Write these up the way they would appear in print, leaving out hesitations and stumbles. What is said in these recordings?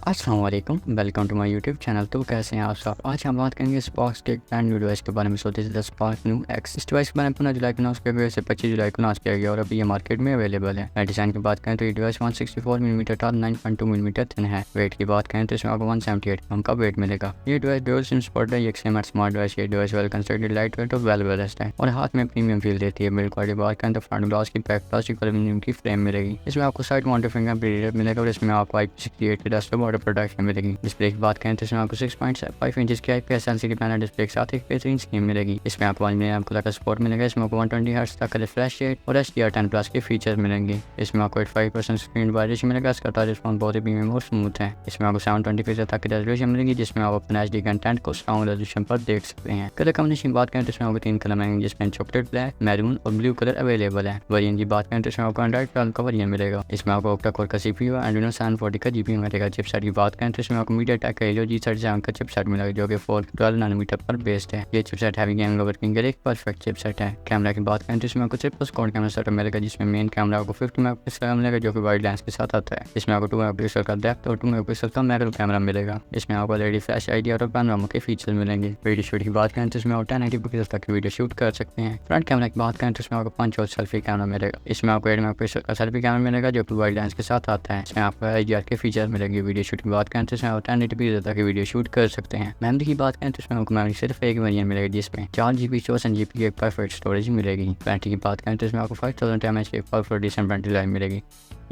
अस्सलाम वालेकुम, welcome to my YouTube channel. तो कैसे हैं आप सब? आज हम बात करेंगे स्पार्क्स के एक ब्रांड न्यू डिवाइस के बारे में। सोते थे स्पार्क न्यू एक्स। इस डिवाइस के बारे में 15 जुलाई को लॉन्च किया गया, इसे 25 जुलाई को लॉन्च किया गया और अभी ये मार्केट में अवेलेबल है। डिज़ाइन की बात करें तो ये device 164 millimetre tall 9.2 millimetre thin है। वेट की बात करें तो इसमें आपको 178 ग्राम का वेट मिलेगा। ये डिवाइस डुअल सिम सपोर्ट है, एक सेम स्मार्ट डिवाइस। ये device well constructed, light weight और वेल बैलेंस्ड है और हाथ में प्रीमियम फील देती है। बिल्ड क्वालिटी बात करें तो फ्रंट ग्लास की पैक प्लास्टिक एल्यूमिनियम की फ्रेम मिलेगी। इसमें आपको साइड माउंटेड फिंगरप्रिंट रीडर मिलेगा और इसमें आपको IP68 डस्ट वाटर प्रोटेक्शन मिलेगी। डिस्प्ले की बात करें तो इसमें आपको 6.5 इंच की IPS LCD पैनल डिस्प्ले के साथ एक बेहतरीन स्क्रीन मिलेगी। इसमें आपको आपको का सपोर्ट मिलेगा। इसमें आपको 120 हर्ट्ज तक का रिफ्रेश रेट और HDR10+ के फीचर्स मिलेंगे। इसमें आपको 85% स्क्रीन वाइब्रेशन मिलेगा। इसका टच रिस्पॉन्स बहुत ही प्रीमियम और स्मूथ है। इसमें आपको 720 पिक्सल तक की रेजोल्यूशन मिलेगी, जिसमें आप अपने HD कंटेंट को स्ट्रॉन्ग रेजोल्यूशन पर देख सकते हैं। कलर कॉम्बिनेशन की बात करें तो इसमें आपको 3 कलर मिलेंगे, जिसमें चॉकलेट, ब्लैक, मैरून और ब्लू कलर अवेलेबल है। वेरिएंट की बात करें तो इसमें आपको एंड्रॉइड 12 का वेरिएंट मिलेगा। इसमें आपको ऑक्टा कोर का CPU और एंड्रोइड 740 का GPU मिलेगा। चिपसेट की बात करें तो इसमें आपको मीडियाटेक का G37 का चिपसेट मिलेगा, जो कि 412 नैनोमीटर पर बेस्ड है। ये चिपसेट हैवी गेमिंग वर्किंग के लिए एक परफेक्ट चिपसेट है। कैमरा की बात करें तो इसमें आपको ट्रिपल क्वाड कैमरा सेटअप मिलेगा, जिसमें मेन कैमरा आपको 50 मेगापिक्सल का मिलेगा, जो कि वाइड लेंस के साथ आता है। इसमें आपको 2 मेगापिक्सल का डेप्थ और 2 मेगापिक्सल का मैक्रो कैमरा मिलेगा। इसमें आपको LED फ्लैश ID और पैनोरामा के फीचर मिलेंगे। वीडियो शूट की बात करें तो इसमें आप 1080 पिक्सल तक की वीडियो शूट कर सकते हैं। फ्रंट कैमरा की बात करें तो इसमें आपको 5 और सेल्फी कैमरा मिलेगा। इसमें आपको 8 मेगापिक्सल का सेल्फी कैमरा मिलेगा, जो कि वाइड लेंस के साथ आता है। इसमें आपको HDR के फीचर मिलेंगे। वीडियो शूट की बात करें तो इसमें आप 1080 पिक्सल तक की वीडियो शूट कर सकते हैं। मेमोरी की बात करें तो इसमें आपको मेमोरी सिर्फ एक वेरिएंट मिलेगी, जिसमें 4GB 64GB की एक परफेक्ट स्टोरेज मिलेगी। बैटरी की बात करें तो इसमें आपको 5000 mAh की एक पावरफुल डिसेंट बैटरी लाइफ मिलेगी।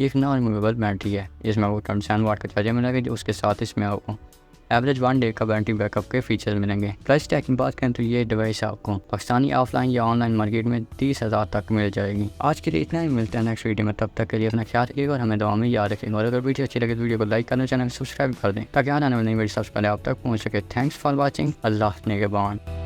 ये एक नॉन रिमूवेबल बैटरी है। इसमें आपको 27 वाट का चार्जर मिलेगा, जो उसके साथ इसमें आपको एवरेज 1 डे का बैटरी बैकअप के फीचर मिलेंगे। प्राइस टैग की बात करें तो ये डिवाइस आपको पाकिस्तानी ऑफलाइन या ऑनलाइन मार्केट में 30,000 तक मिल जाएगी। आज के लिए इतना ही, मिलता है नेक्स्ट वीडियो में। तब तक के लिए अपना ख्याल रखिएगा और हमें दुआ में याद रखेंगे। और अगर वीडियो अच्छी लगे तो वीडियो को लाइक करना, चैनल को सब्सक्राइब कर दें, ताकि आने वाली नई वीडियो सबसे पहले आप तक पहुँच सके। Thanks for watching. अल्लाह ने के बाद।